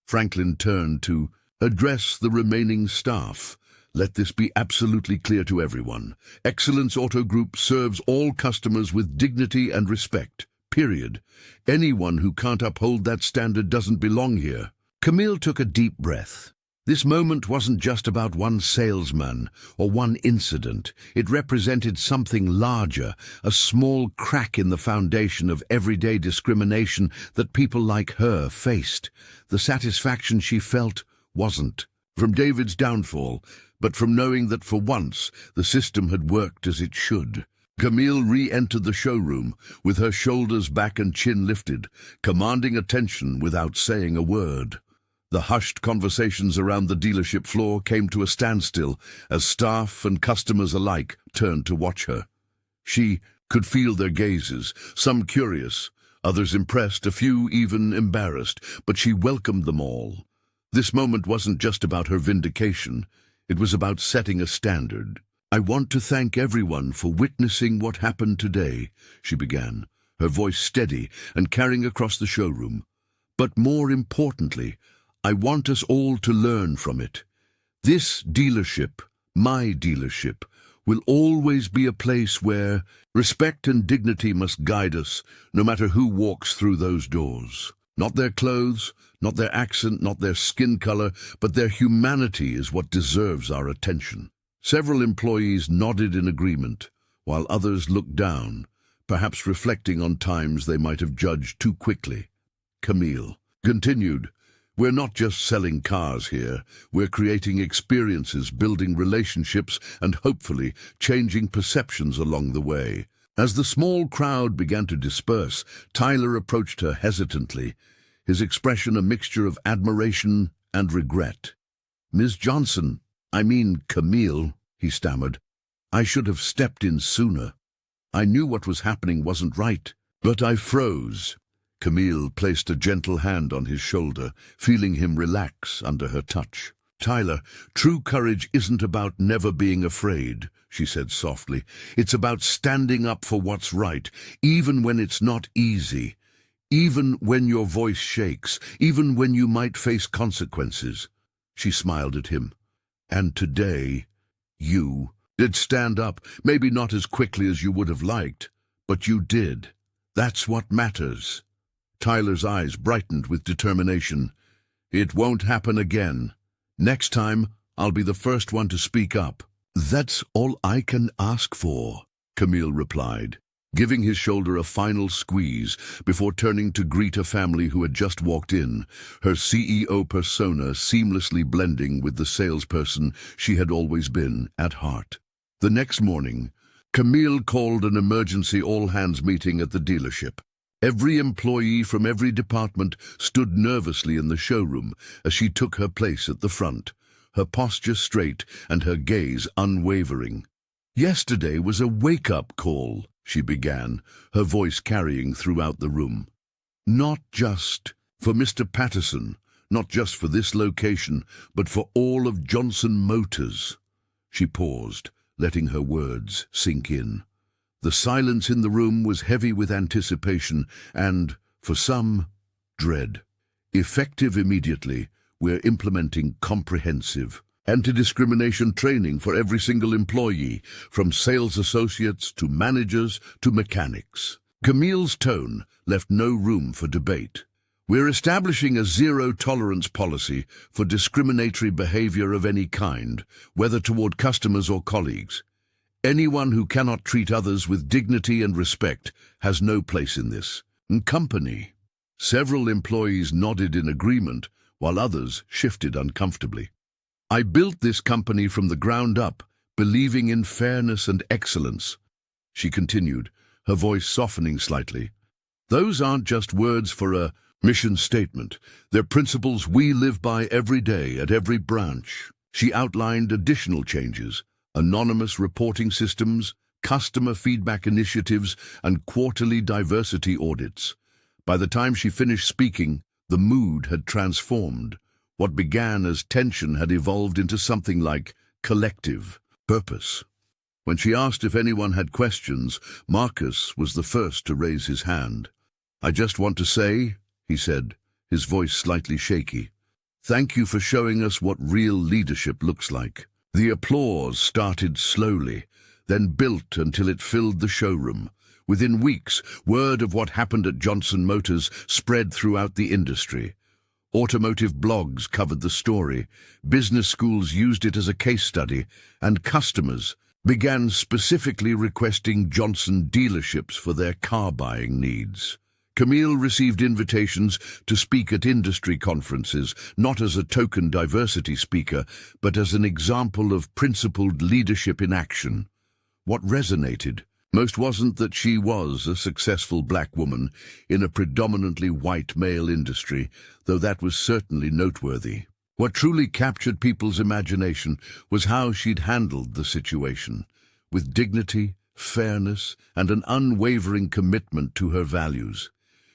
A: Franklin turned to address the remaining staff. "Let this be absolutely clear to everyone. Excellence Auto Group serves all customers with dignity and respect. Period. Anyone who can't uphold that standard doesn't belong here." Camille took a deep breath. This moment wasn't just about one salesman or one incident. It represented something larger, a small crack in the foundation of everyday discrimination that people like her faced. The satisfaction she felt wasn't from David's downfall, but from knowing that for once the system had worked as it should. Camille re-entered the showroom with her shoulders back and chin lifted, commanding attention without saying a word. The hushed conversations around the dealership floor came to a standstill as staff and customers alike turned to watch her. She could feel their gazes, some curious, others impressed, a few even embarrassed, but she welcomed them all. This moment wasn't just about her vindication, it was about setting a standard. "I want to thank everyone for witnessing what happened today," she began, her voice steady and carrying across the showroom. "But more importantly, I want us all to learn from it. This dealership, my dealership, will always be a place where respect and dignity must guide us, no matter who walks through those doors. Not their clothes, not their accent, not their skin color, but their humanity is what deserves our attention." Several employees nodded in agreement, while others looked down, perhaps reflecting on times they might have judged too quickly. Camille continued, "We're not just selling cars here. We're creating experiences, building relationships, and hopefully changing perceptions along the way." As the small crowd began to disperse, Tyler approached her hesitantly, his expression a mixture of admiration and regret. "Ms. Johnson, I mean Camille," he stammered. "I should have stepped in sooner. I knew what was happening wasn't right, but I froze." Camille placed a gentle hand on his shoulder, feeling him relax under her touch. "Tyler, true courage isn't about never being afraid," she said softly. "It's about standing up for what's right, even when it's not easy, even when your voice shakes, even when you might face consequences." She smiled at him. "And today, you Did stand up, maybe not as quickly as you would have liked, but you did. That's what matters. Tyler's eyes brightened with determination. It won't happen again. Next time, I'll be the first one to speak up. That's all I can ask for, Camille replied, giving his shoulder a final squeeze before turning to greet a family who had just walked in, her CEO persona seamlessly blending with the salesperson she had always been at heart. The next morning, Camille called an emergency all-hands meeting at the dealership. Every employee from every department stood nervously in the showroom as she took her place at the front, her posture straight and her gaze unwavering. "Yesterday was a wake-up call," she began, her voice carrying throughout the room. "Not just for Mr. Patterson, not just for this location, but for all of Johnson Motors." She paused, letting her words sink in. The silence in the room was heavy with anticipation and, for some, dread. Effective immediately, we're implementing comprehensive anti-discrimination training for every single employee, from sales associates to managers to mechanics. Camille's tone left no room for debate. "We're establishing a zero-tolerance policy for discriminatory behavior of any kind, whether toward customers or colleagues. Anyone who cannot treat others with dignity and respect has no place in this company." Several employees nodded in agreement, while others shifted uncomfortably. "I built this company from the ground up, believing in fairness and excellence," she continued, her voice softening slightly. "Those aren't just words for a mission statement. They're principles we live by every day at every branch." She outlined additional changes: anonymous reporting systems, customer feedback initiatives, and quarterly diversity audits. By the time she finished speaking, the mood had transformed. What began as tension had evolved into something like collective purpose. When she asked if anyone had questions, Marcus was the first to raise his hand. "I just want to say," he said, his voice slightly shaky, "thank you for showing us what real leadership looks like." The applause started slowly, then built until it filled the showroom. Within weeks, word of what happened at Johnson Motors spread throughout the industry. Automotive blogs covered the story, business schools used it as a case study, and customers began specifically requesting Johnson dealerships for their car-buying needs. Camille received invitations to speak at industry conferences, not as a token diversity speaker, but as an example of principled leadership in action. What resonated most wasn't that she was a successful black woman in a predominantly white male industry, though that was certainly noteworthy. What truly captured people's imagination was how she'd handled the situation, with dignity, fairness, and an unwavering commitment to her values.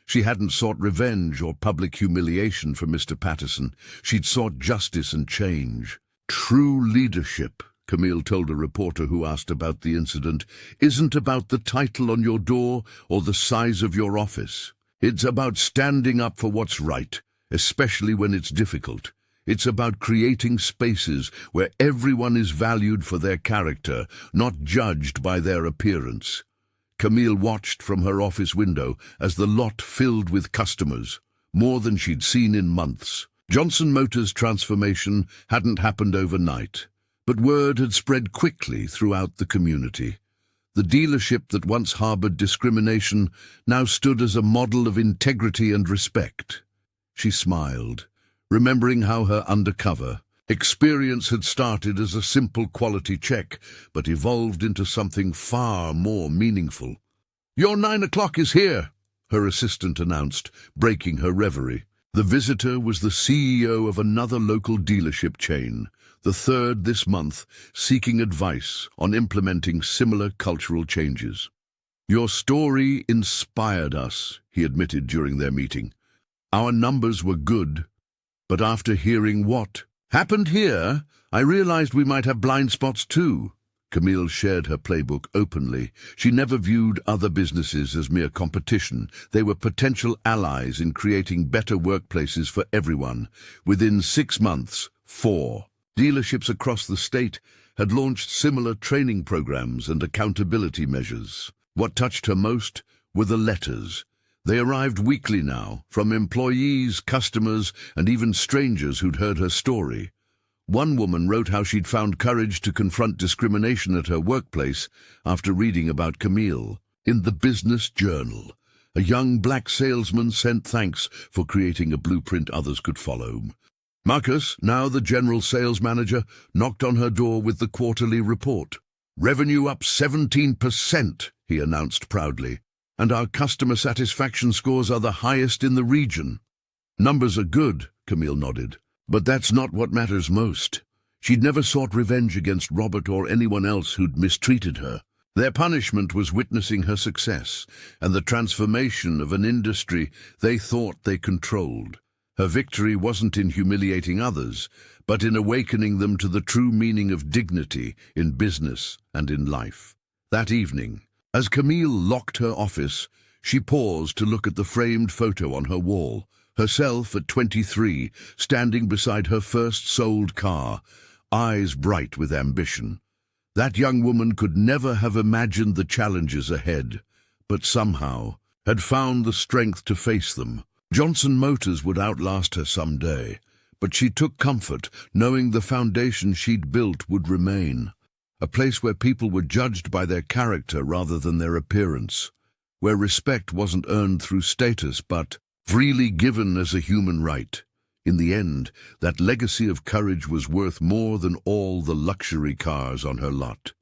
A: She hadn't sought revenge or public humiliation for Mr. Patterson. She'd sought justice and change. "True leadership," Camille told a reporter who asked about the incident, "isn't about the title on your door or the size of your office. It's about standing up for what's right, especially when it's difficult. It's about creating spaces where everyone is valued for their character, not judged by their appearance." Camille watched from her office window as the lot filled with customers, more than she'd seen in months. Johnson Motors' transformation hadn't happened overnight, but word had spread quickly throughout the community. The dealership that once harbored discrimination now stood as a model of integrity and respect. She smiled, remembering how her undercover experience had started as a simple quality check, but evolved into something far more meaningful. "Your 9 o'clock is here," her assistant announced, breaking her reverie. The visitor was the CEO of another local dealership chain, the third this month, seeking advice on implementing similar cultural changes. "Your story inspired us," he admitted during their meeting. "Our numbers were good, but after hearing what happened here, I realized we might have blind spots too." Camille shared her playbook openly. She never viewed other businesses as mere competition. They were potential allies in creating better workplaces for everyone. Within 6 months, 4 dealerships across the state had launched similar training programs and accountability measures. What touched her most were the letters. They arrived weekly now, from employees, customers, and even strangers who'd heard her story. One woman wrote how she'd found courage to confront discrimination at her workplace after reading about Camille. In the Business Journal, a young black salesman sent thanks for creating a blueprint others could follow. Marcus, now the general sales manager, knocked on her door with the quarterly report. "Revenue up 17%, he announced proudly, "and our customer satisfaction scores are the highest in the region." "Numbers are good," Camille nodded, "but that's not what matters most." She'd never sought revenge against Robert or anyone else who'd mistreated her. Their punishment was witnessing her success and the transformation of an industry they thought they controlled. Her victory wasn't in humiliating others, but in awakening them to the true meaning of dignity in business and in life. That evening, as Camille locked her office, she paused to look at the framed photo on her wall, herself at 23, standing beside her first sold car, eyes bright with ambition. That young woman could never have imagined the challenges ahead, but somehow had found the strength to face them. Johnson Motors would outlast her someday, but she took comfort knowing the foundation she'd built would remain. A place where people were judged by their character rather than their appearance, where respect wasn't earned through status but freely given as a human right. In the end, that legacy of courage was worth more than all the luxury cars on her lot.